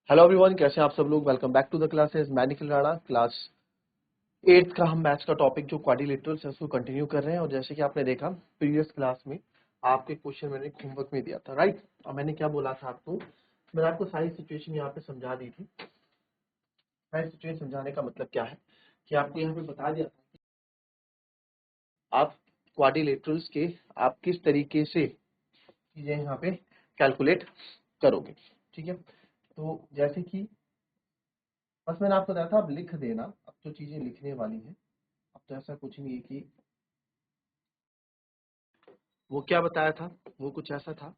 Hello everyone, कैसे हैं आप सब लोग। Welcome back to the classes. मैं निखिल राणा। क्लास 8 का हम मैथ्स का टॉपिक जो क्वाड्रिलेटरल्स है उसको कंटिन्यू कर रहे हैं। और जैसे कि आपने देखा प्रीवियस क्लास में आपके क्वेश्चन मैंने होमवर्क में दिया था, राइट। और मैंने क्या बोला था आपको, मैंने आपको सारी सिचुएशन यहाँ पे समझा दी थी। सारी सिचुएशन समझाने का मतलब क्या है कि आपको यहाँ पे बता दिया था कि आप क्वाड्रिलेटरल्स के आप किस तरीके से चीजें यहाँ पे कैलकुलेट करोगे। ठीक है, तो जैसे कि बस मैंने आपको बताया था आप लिख देना। अब तो चीजें लिखने वाली हैं। अब तो ऐसा कुछ नहीं है कि वो क्या बताया था, वो कुछ ऐसा था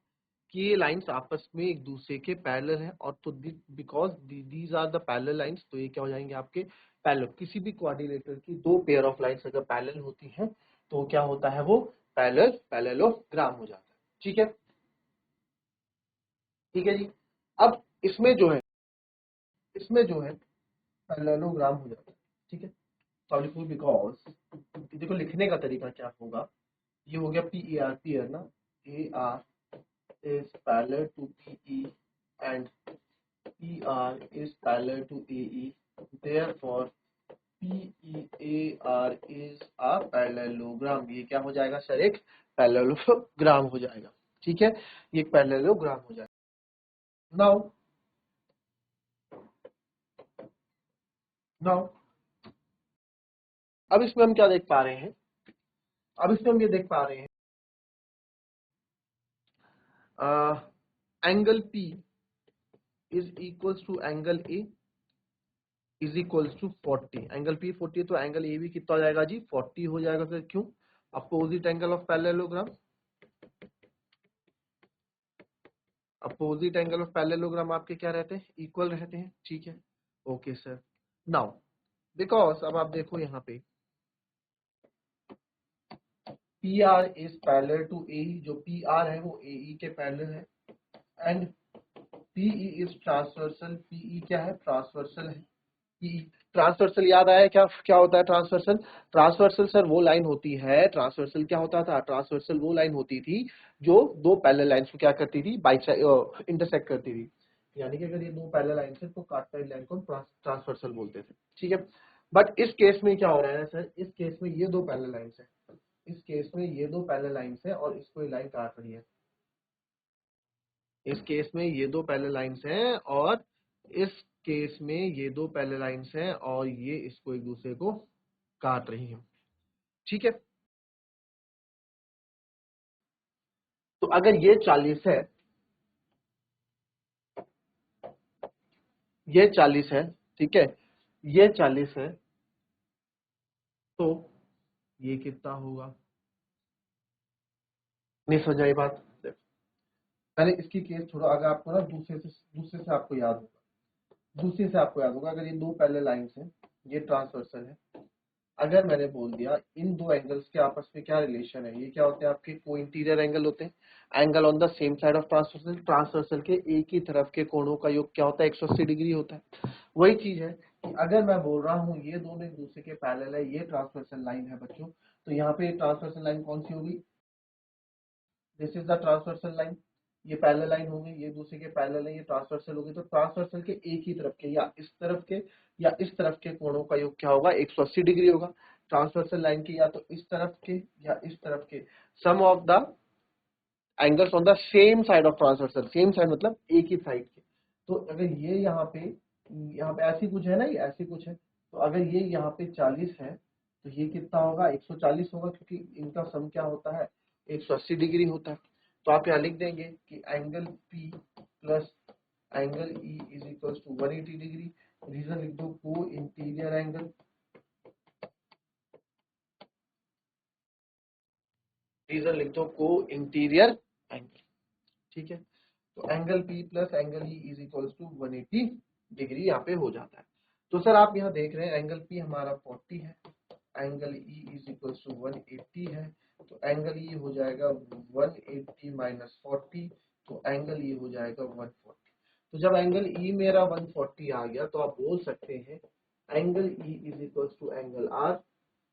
कि ये लाइंस आपस में एक दूसरे के पैरेलल हैं। और तो because these are the parallel lines, तो ये क्या हो जाएंगे आपके पैरेलल। किसी भी क्वाड्रिलेटर की दो पेयर ऑफ लाइंस अगर पैरेलल होती हैं तो क्या होता है, वो पैरेललोग्राम हो जाता है। ठीक है, ठीक है जी। अब इसमें जो है पैरेललोग्राम हो जाता है। ठीक है, सॉरी बिकॉज देखो लिखने का तरीका क्या होगा। ये हो गया पी ए आर, पी है ना, A R is parallel to PE and PR is parallel to AE. Therefore, PEAR is a parallelogram. ये क्या हो जाएगा सर, एक पैरेललोग्राम हो जाएगा। ठीक है, ये एक पैरेललोग्राम हो जाएगा। नाउ अब इसमें हम क्या देख पा रहे हैं, अब इसमें हम ये देख पा रहे हैं angle P is equals to angle A is equals to 40। Angle P 40 है तो एंगल ए भी कितना हो जाएगा जी, 40 हो जाएगा सर। क्यों? Opposite angle of parallelogram, opposite angle of parallelogram आपके क्या रहते हैं, इक्वल रहते हैं। ठीक है, ओके सर। नाउ बिकॉज अब आप देखो यहाँ पे P R is parallel to A, जो पी आर है वो ए के पैरेलल है। And PE is transversal, PE क्या है, ट्रांसवर्सल है। ट्रांसवर्सल याद आया क्या, क्या होता है ट्रांसवर्सल? ट्रांसवर्सल सर वो लाइन होती है, ट्रांसवर्सल क्या होता था, ट्रांसवर्सल वो लाइन होती थी जो दो पैरेलल लाइंस को क्या करती थी, इंटरसेक्ट करती थी। यानी कि अगर ये दो पैरेलल लाइंस है तो काटने वाली लाइन को ट्रांसवर्सल बोलते थे। ठीक है, बट इस केस में क्या हो रहा है सर, इस केस में ये दो पैरेलल लाइंस है, इस केस में ये दो पैरेलल लाइंस है और इसको ये लाइन काट रही है। इस केस में ये दो पैरेलल लाइंस हैं और इस केस में ये दो पैरेलल लाइंस हैं और ये इसको एक दूसरे को काट रही हैं। ठीक है, तो अगर ये 40 है, ये 40 है, ठीक है, ये 40 है, तो ये कितना होगा? नहीं समझ आई बात? पहले इसकी केस छोड़ो, अगर आपको ना दूसरे से आपको याद होगा, दूसरे से आपको याद होगा, अगर ये दो पैरेलल लाइंस हैं, ये ट्रांसवर्सल है। अगर मैंने बोल दिया इन दो एंगल्स के आपस में क्या रिलेशन है, ये क्या होते हैं आपके को इंटीरियर एंगल होते हैं। Angle on the same side of transversal, transversal के एक ही तरफ के कोणों का योग क्या होता है, 180 डिग्री होता है। वही चीज है कि अगर मैं बोल रहा हूँ ये दोनों एक दूसरे के पैरेलल है, ये ट्रांसवर्सल लाइन है बच्चों, तो यहाँ पे ट्रांसवर्सल लाइन कौन सी होगी, this is the transversal line. ये पैरेलल लाइन होंगे, ये दूसरे के पैरेलल है, ये ट्रांसवर्सल होगी, तो ट्रांसवर्सल के एक ही तरफ के या इस तरफ के या इस तरफ के कोणों का योग क्या होगा, 180 डिग्री होगा। ट्रांसवर्सल लाइन के या तो इस तरफ के या इस तरफ के sum of the angles on the same side of transversal, same side मतलब एक ही साइड के। तो अगर ये यहाँ पे ऐसी कुछ है ना, ये ऐसी कुछ है, तो अगर ये यहाँ पे 40 है तो ये कितना होगा, 140 होगा, क्योंकि इनका सम क्या होता है, 180 डिग्री होता है। तो आप यहाँ लिख देंगे कि angle P plus angle E is equal to 180 degree. Reason लिख दो, को इंटीरियर एंगल, रीजन लिख दो को इंटीरियर एंगल। ठीक है, तो angle P plus angle E is equal to 180 degree यहाँ पे हो जाता है। तो सर आप यहाँ देख रहे हैं एंगल P हमारा 40 है, angle E is equal to 180 है, तो एंगल E हो जाएगा 180 माइनस 40, तो एंगल E हो जाएगा 140। तो जब एंगल E मेरा 140 आ गया तो आप बोल सकते हैं angle E is equal to angle R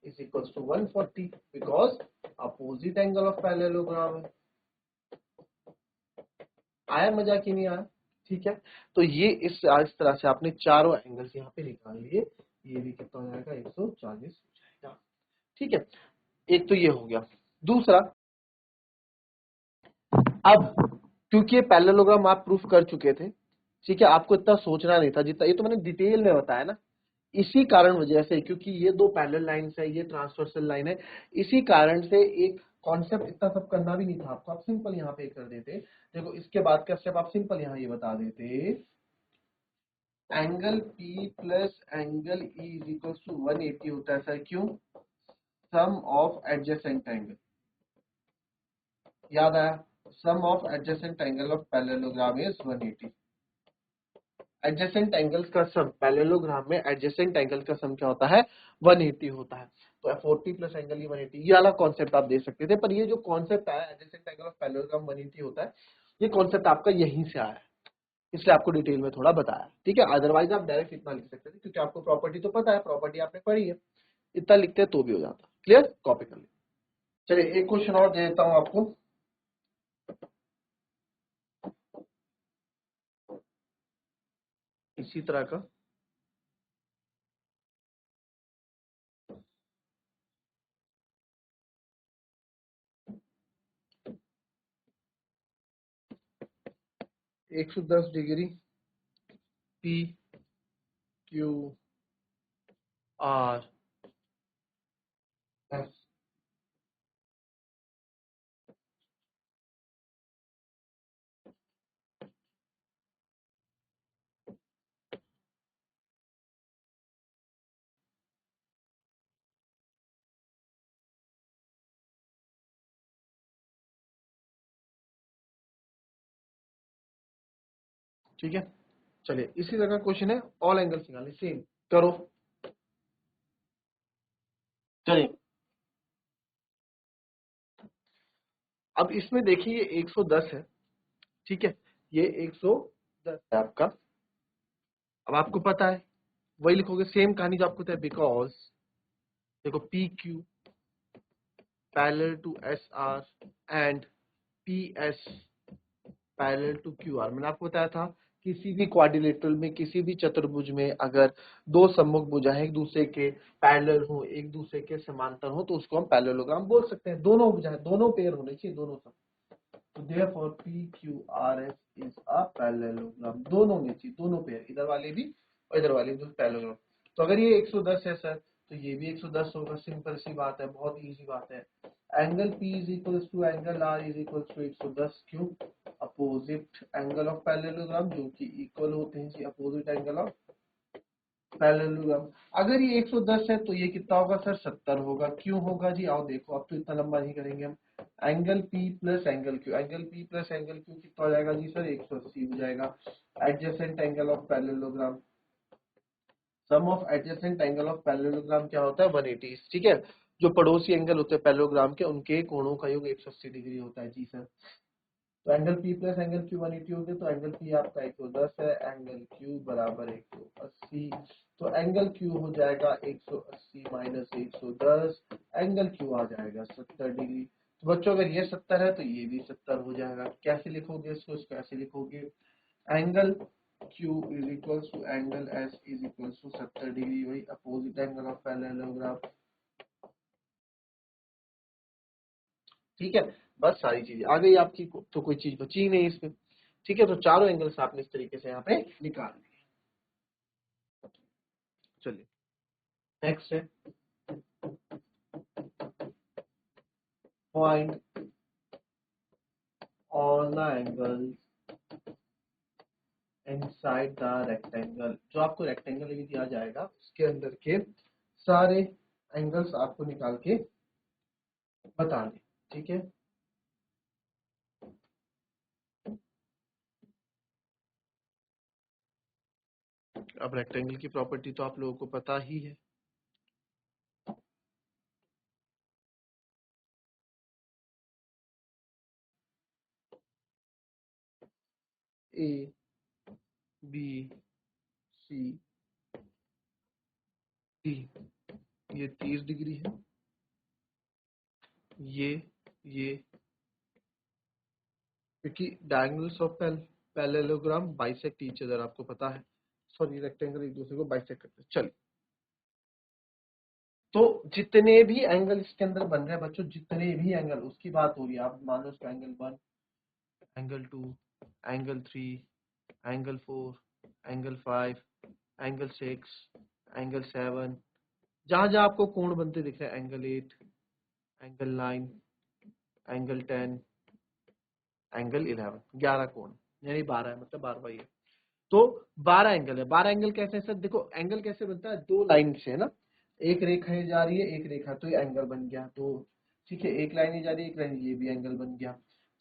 is equal to 140, because opposite angle of parallelogram है। आया मजा कि नहीं आया? ठीक है, तो ये इस तरह से आपने चारों एंगल्स यहाँ पे निकाल लिए, ये भी कितना हो जाएगा 140 हो जाएगा। ठीक है, एक तो ये हो गया। दूसरा, अब क्योंकि ये पैरेललोग्राम आप प्रूफ कर चुके थे, ठीक है, आपको इतना सोचना नहीं था जितना, ये तो मैंने डिटेल में बताया ना, इसी कारण वजह से, क्योंकि ये दो पैरेलल लाइंस है, ये ट्रांसवर्सल लाइन है, इसी कारण से एक कॉन्सेप्ट इतना सब करना भी नहीं था आपको, आप सिंपल यहाँ पे कर देते। देखो इसके बाद का स्टेप आप सिंपल यहाँ ये बता देते, angle P plus angle E is equal to 180 होता है सर, क्यों? सम ऑफ एडजेसेंट एंगल, याद आया? Sum of adjacent angle of parallelogram is 180। Adjacent angles का सम, पैरेललोग्राम में एडजेसेंट एंगल का सम क्या होता है? 180 होता है। तो 40 प्लस एंगल ही 180, ये वाला कॉन्सेप्ट आप दे सकते थे, पर ये जो कॉन्सेप्ट आया एडजेसेंट एंगल ऑफ पैरेललोग्राम 180 होता है, ये कॉन्सेप्ट आपका यहीं से आया है, इसलिए आपको डिटेल में थोड़ा बताया। ठीक है, अदरवाइज आप डायरेक्ट इतना लिख सकते थे, क्योंकि आपको प्रॉपर्टी तो पता है, प्रॉपर्टी आपने पढ़ी है, इतना लिखते तो भी हो जाता। क्लियर? कॉपी कर लीजिए। चलिए एक क्वेश्चन और दे देता हूं आपको, इसी तरह का। एक सौ 10 degree P Q R S, ठीक है। चलिए इसी तरह का क्वेश्चन है, ऑल एंगल्स निकालने, सेम करो। चलिए अब इसमें देखिए ये 110 है, ठीक है, ये 110 है आपका। अब आपको पता है, वही लिखोगे सेम कहानी जो आपको पता है, बिकॉज देखो P Q parallel to S R and P S parallel to Q R. मैंने आपको बताया था किसी भी क्वाड्रिलेटरल में, किसी भी चतुर्भुज में अगर दो सम्मुख भुजाएं एक दूसरे के पैरेलल हो, एक दूसरे के समांतर हो, तो उसको हम पैरेललोग्राम बोल सकते हैं। दोनों भुजाएं, दोनों पेयर होने चाहिए, दोनों सब। तो therefore PQRS is a parallelogram, दोनों में चाहिए, दोनों पेयर, इधर वाले भी और इधर वाले भी पैरेललोग्राम। तो अगर ये 110 है सर, तो ये भी 110 होगा, सिंपल सी बात है, बहुत इजी बात है। Angle P is equals to angle R is equals to 110, क्यों? अपोजिट एंगल ऑफ पैरेललोग्राम, जो कि इक्वल होते हैं जी, अपोजिट एंगल ऑफ पैरेललोग्राम। अगर ये 110 है तो ये कितना होगा सर? 70 होगा। क्यों होगा जी? आओ देखो, अब तो इतना लंबा नहीं करेंगे हम। Angle P plus angle Q, angle P plus angle Q कितना हो जाएगा जी सर? 180 हो जाएगा। Adjacent angle of parallelogram, sum of adjacent angle of parallelogram क्या होता है? 180। ठीक है, जो पड़ोसी एंगल होते हैं पैरेललोग्राम के, उनके कोणों का योग 180 डिग्री होता है जी सर। तो angle P plus angle Q 180 हो गया, तो एंगल P आपका 110 है, एंगल Q बराबर 180। तो एंगल Q हो जाएगा 180 माइनस 110, एंगल Q आ जाएगा 70 डिग्री। तो बच्चों अगर ये 70 है तो ये भी 70 हो जाएगा। कैसे लिखोगे इसको ऐसे लिखोगे, angle Q is equal to angle S is equal to 70 degree, वही अपोजिट एंगल ऑफ पैरेललोग्राम। ठीक है, बस सारी चीजें आ गई आपकी, तो कोई चीज बची ही नहीं इसमें। ठीक है, तो चारों एंगल्स आपने इस तरीके से यहाँ पे निकाल लिए। चलिए नेक्स्ट है, point all the angles inside the rectangle. जो आपको रेक्टेंगल भी दिया जाएगा उसके अंदर के सारे एंगल्स आपको निकाल के बता दें। ठीक है, अब रेक्टेंगल की प्रॉपर्टी तो आप लोगों को पता ही है, ए बी सी डी, ये 30 डिग्री है, ये क्योंकि diagonals of parallelogram bisect each other, आपको पता है, सॉरी रेक्टेंगल एक दूसरे को बाइसेक्ट करते हैं। चलिए, तो जितने भी एंगल इसके अंदर बन रहे हैं बच्चों, जितने भी एंगल, उसकी बात हो रही है। आप मान लो इसका angle 1, angle 2, angle 3, angle 4, angle 5, angle 6, angle 7, जहां जहां आपको कोण बनते दिख रहे हैं, एंगल 8, एंगल 9, एंगल 10, एंगल 11, 11 कोण, यानी 12 है, मतलब 12 बाई है। तो 12 एंगल है। 12 एंगल कैसे है सर? देखो एंगल कैसे बनता है, दो लाइन से है ना, एक रेखा ये जा रही है, एक रेखा, तो ये एंगल बन गया। तो ठीक है, एक लाइन ये जा रही है, एक लाइन, ये भी एंगल बन गया।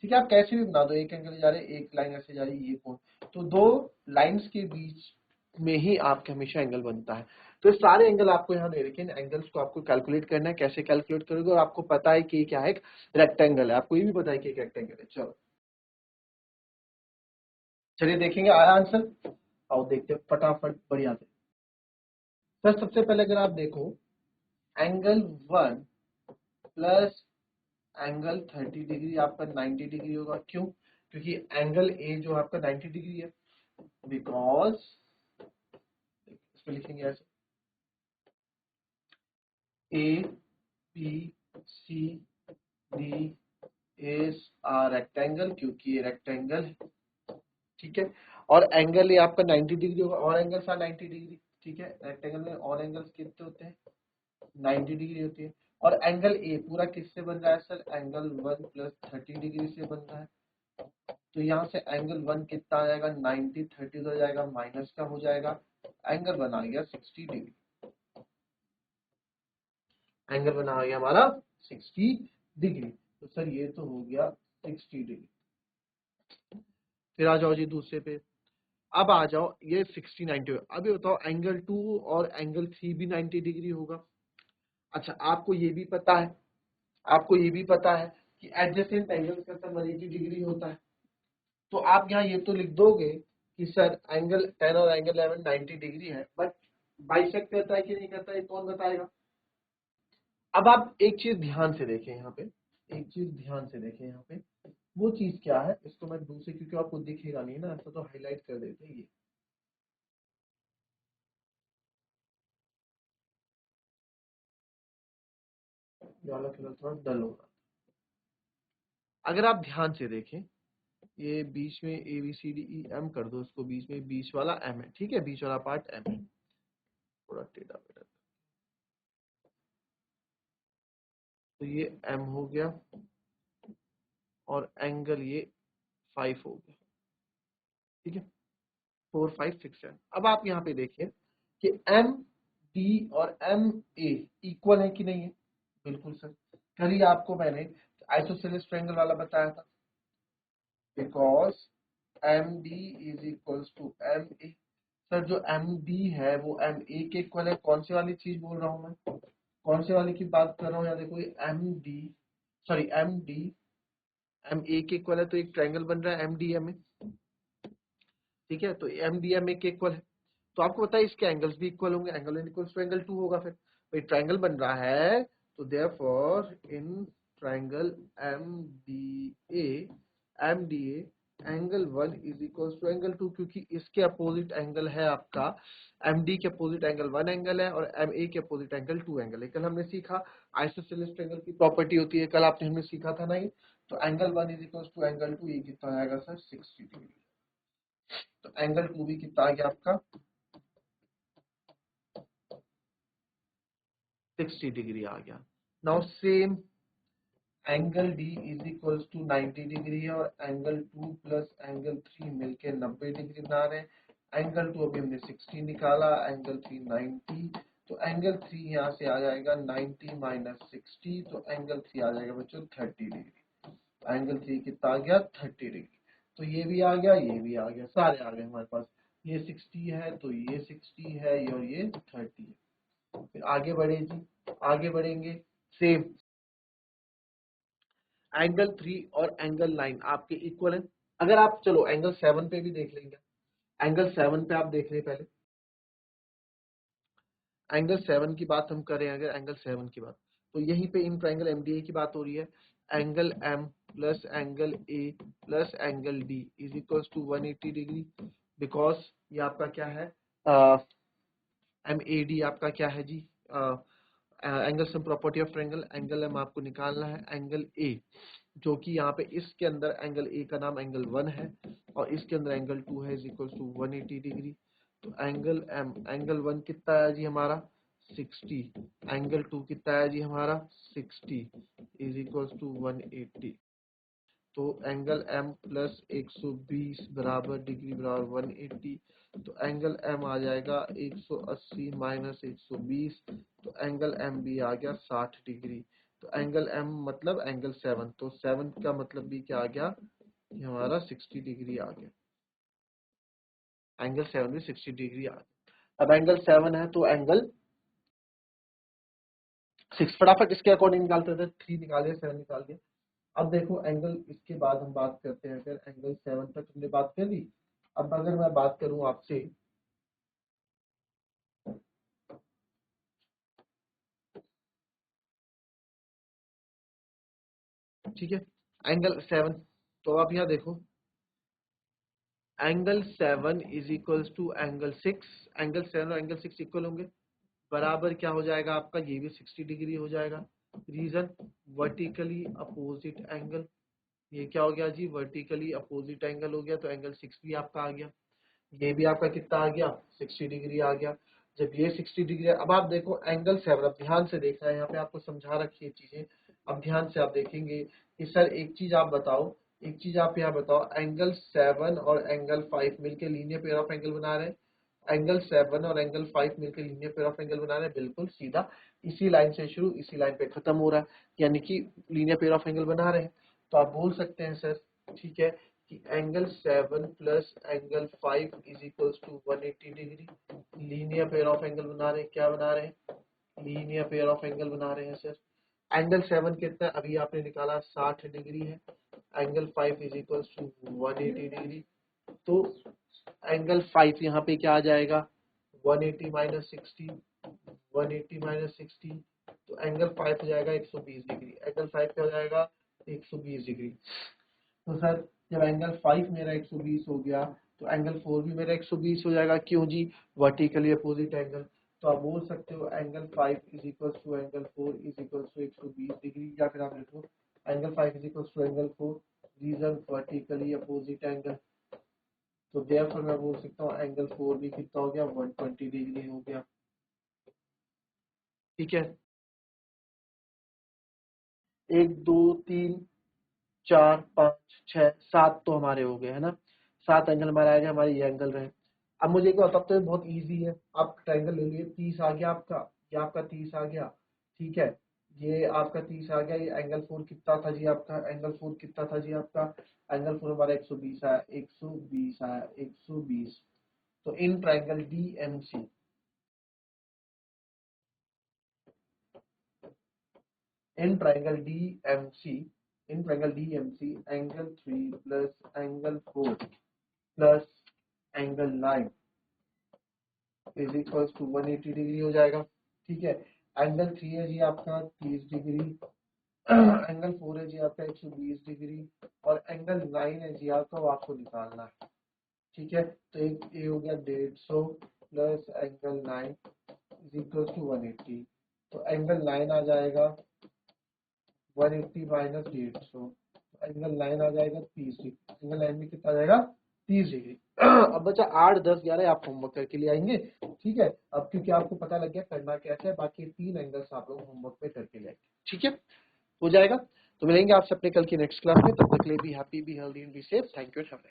ठीक है, आप कैसे भी बना दो, एक एंगल जा रहे हैं, एक लाइन ऐसे जा रही है, ये कोण, तो दो लाइंस के बीच में ही आपके हमेशा एंगल बनता है। तो ये सारे एंगल आपको यहाँ दे रखे हैं, एंगल्स को आपको कैलकुलेट करना है। कैसे कैलकुलेट करोगे? और आपको पता है कि क्या है, एक रेक्टेंगल है, आपको ये भी पता है कि एक रेक्टेंगल है। चलो चलिए देखेंगे, आया आंसर? आओ देखते हैं फटाफट, बढ़िया से। सर सबसे पहले अगर आप देखो, एंगल 1 प्लस एंगल 30 डिग्री आपका 90 डिग्री होगा। क्यों? क्योंकि एंगल ए जो आपका 90 डिग्री है, बिकॉज इसमें लिखेंगे ऐसे, A B C D is a rectangle, क्योंकि ये रेक्टेंगल है। ठीक है, और एंगल ये आपका 90 डिग्री होगा, और एंगल्स आर 90 डिग्री। ठीक है, रेक्टेंगल में और एंगल्स कितने होते हैं? 90 डिग्री होती है। और एंगल ए पूरा किससे बन रहा है सर? एंगल 1 प्लस 30 डिग्री से बन रहा है। तो यहाँ से एंगल 1 कितना आ जाएगा? 90, 30 हो जाएगा, माइनस का हो जाएगा, एंगल बना गया 60 डिग्री। एंगल बना गया हमारा 60 डिग्री। तो सर ये तो हो गया 60 डिग्री। फिर आ जाओ जी दूसरे पे, अब आ जाओ ये 60 90। अब ये बताओ एंगल 2 और एंगल 3 भी 90 डिग्री होगा। अच्छा, आपको ये भी पता है, आपको ये भी पता है कि एडजेसेंट एंगल्स का सम 180 डिग्री होता है। तो आप यहाँ ये तो लिख दोगे कि सर एंगल 10 और एंगल 11 90 डिग्री है, बट बाइसेक्ट करता है कि नहीं करता है, कौन बताएगा? अब आप एक चीज ध्यान से देखें यहाँ पे, एक चीज ध्यान से देखें यहाँ पे, वो चीज क्या है, इसको मैं दूसरे, क्योंकि आपको दिखेगा नहीं ना ऐसा, तो हाईलाइट कर देते हैं। ये वाला कलर थोड़ा डल होगा। अगर आप ध्यान से देखें, ये बीच में A B C D E M कर दो, इसको बीच में, बीच वाला एम है। ठीक है, बीच वाला पार्ट एम है, थोड़ा टेढ़ा बेटा। तो ये एम हो गया, और एंगल ये 5 हो गया। ठीक है, 4 5 6 7। अब आप यहाँ पे देखिए कि एम डी और एम ए इक्वल है कि नहीं है? बिल्कुल सर, कल ही आपको मैंने आइसोसेलेस ट्रायंगल वाला बताया था, because M D is equals to M A. Sir जो एम डी है वो एम ए के इक्वल है। कौन सी वाली चीज बोल रहा हूँ मैं, कौन से वाले की बात कर रहा हूँ? यहाँ देखो, ये M D, sorry M D M A के इक्वल है, तो एक ट्रायंगल बन रहा है एम डी एम ए। ठीक है, तो एम डी एम ए के इक्वल है, तो आपको पता है इसके एंगल्स भी इक्वल होंगे, angle one equals to angle 2 होगा। फिर भाई ट्रायंगल बन रहा है, तो therefore in triangle M D A angle 1 is equals to angle 2, क्योंकि इसके अपोजिट एंगल है आपका, एम डी के अपोजिट एंगल 1 एंगल है, और एम ए के अपोजिट एंगल 2 एंगल है। कल हमने सीखा आइसोसेलेस ट्रायंगल की प्रॉपर्टी होती है, कल आपने हमने सीखा था ना ये। तो angle 1 is equals to angle 2, ये कितना आएगा सर? 60 डिग्री। तो एंगल 2 भी कितना आ गया आपका? 60 डिग्री आ गया। Now same angle D is equals to 90 degree है, और एंगल 2 प्लस एंगल 3 मिलके 90 डिग्री बना रहे हैं। एंगल 2 अभी हमने 60 निकाला, एंगल 3 90, तो एंगल 3 यहाँ से आ जाएगा 90 माइनस 60, तो एंगल 3 आ जाएगा बच्चों 30 डिग्री। एंगल 3 कितना आ गया? 30 डिग्री। तो ये भी आ गया, ये भी आ गया, सारे आ गए हमारे पास। ये 60 है, तो ये 60 है, और ये 30 है। फिर आगे बढ़े जी, आगे बढ़ेंगे। सेम एंगल 3 और एंगल 9 आपके इक्वल है। अगर आप चलो एंगल 7 पे भी देख लेंगे, एंगल 7 पे आप देख रहे पहले, एंगल 7 की बात हम करें, अगर एंगल 7 की बात, तो यहीं पे इन ट्रायंगल एमडीए की बात हो रही है। Angle M plus angle A plus angle D is equals to 180 degree, because ये आपका क्या है, एम ए डी आपका क्या है जी, angle sum property of triangle, angle M आपको निकालना है, एंगल ए जो कि यहाँ पे इसके अंदर एंगल ए का नाम एंगल 1 है और इसके अंदर एंगल 2 है इज इक्वल टू 180 डिग्री। तो एंगल एम, एंगल 1 कितना है जी हमारा 60, एंगल 2 कितना है जी हमारा 60 इज इक्वल टू 180। तो एंगल एम प्लस 120 बराबर डिग्री बराबर 180, तो एंगल एम आ जाएगा 180 माइनस 120, तो एंगल एम भी आ गया 60 डिग्री। तो एंगल एम मतलब एंगल 7, तो 7 का मतलब भी क्या आ गया, ये हमारा 60 डिग्री आ गया, एंगल 7 भी 60 डिग्री आ गया। अब एंगल 7 है तो एंगल 6 फटाफट इसके अकॉर्डिंग निकालते थे, 3 निकाल दिया 7 निकाल दिया। अब देखो एंगल, इसके बाद हम बात करते हैं, अगर एंगल 7 तक हमने बात कर ली, अब अगर मैं बात करूं आपसे, ठीक है, एंगल 7, तो आप यहाँ देखो angle 7 is equals to angle 6, angle 7 और एंगल 6 इक्वल होंगे, बराबर क्या हो जाएगा आपका, ये भी 60 डिग्री हो जाएगा। रीजन वर्टिकली अपोजिट एंगल, ये क्या हो गया जी, वर्टिकली अपोजिट एंगल हो गया, तो एंगल 6 भी आपका आ गया, ये भी आपका कितना आ गया 60 डिग्री आ गया। जब ये 60 डिग्री, अब आप देखो एंगल 7, अब ध्यान से देखना है, यहाँ पे आपको समझा रखी है चीजें, अब ध्यान से आप देखेंगे कि सर एक चीज आप बताओ, एक चीज आप यहाँ बताओ, एंगल 7 और एंगल 5 मिलकर लीनियर पेयर ऑफ एंगल बना रहे हैं, एंगल 7 और एंगल 5 मिलकर लीनियर पेयर ऑफ एंगल बना रहे हैं, बिल्कुल सीधा इसी लाइन से शुरू इसी लाइन पे खत्म हो रहा है, यानी कि लीनियर पेयर ऑफ एंगल बना रहे हैं। तो आप बोल सकते हैं सर, ठीक है, कि angle 7 plus angle 5 is equals to 180 degree, linear pair of angle बना रहे हैं, क्या बना रहे हैं, लीनियर पेयर ऑफ एंगल बना रहे हैं सर। एंगल 7 कितना है अभी आपने निकाला 60 डिग्री है, angle 5 is equals to 180 degree, तो एंगल 5 यहाँ पे क्या आ जाएगा 180 माइनस 60, 180 माइनस 60, तो एंगल 5 हो जाएगा 120 डिग्री, एंगल 5 क्या हो जाएगा 120 डिग्री। तो सर जब एंगल 5 मेरा 120 हो गया तो एंगल 4 भी मेरा 120 हो जाएगा, क्यों जी, वर्टिकली अपोजिट एंगल। तो आप बोल सकते हो angle 5 is equal to angle 4 is equal to 120 degree, या फिर आप लिखो angle 5 is equal to angle 4, reason vertically opposite angle. तो देयरफॉर मैं बोल सकता हूँ एंगल 4 भी कितना हो गया 120 डिग्री हो गया, ठीक है। 1 2 3 4 5 6 7 तो हमारे हो गए है ना, 7 एंगल हमारे आ गए, हमारे ये एंगल रहे। अब मुझे क्या होता, तो बहुत इजी है, आप ट्रायंगल ले लिए, 30 आ गया आपका, ये आपका 30 आ गया, ठीक है, ये आपका 30 आ गया, ये एंगल 4 कितना था जी आपका, एंगल 4 कितना था जी आपका, एंगल 4 हमारा 120 आया, 120 आया, 120। तो in triangle DMC, in triangle DMC, in triangle DMC, angle 3 plus angle 4 plus angle 9 is equals to 180 degree हो जाएगा, ठीक है। एंगल 3 है जी आपका 30 डिग्री, एंगल 4 है जी आपका 120 डिग्री, और एंगल 9 है जी आपका, वो आपको निकालना है, ठीक है। तो एक ये हो गया 150 plus angle 9 is equal to 180, तो एंगल 9 आ जाएगा 180 माइनस 150, एंगल 9 आ जाएगा 30 डिग्री, एंगल 9 में कितना आ जाएगा 30 डिग्री। अब बच्चा 8 10 11 आप होमवर्क करके ले आएंगे, ठीक है, अब क्योंकि आपको पता लग गया करना कैसे है, बाकी 3 एंगल्स आप लोग होमवर्क पे करके ले आएंगे, ठीक है, हो जाएगा। तो मिलेंगे आपसे अपने कल की नेक्स्ट क्लास में, तब तक के लिए be happy, be healthy and be safe, thank you.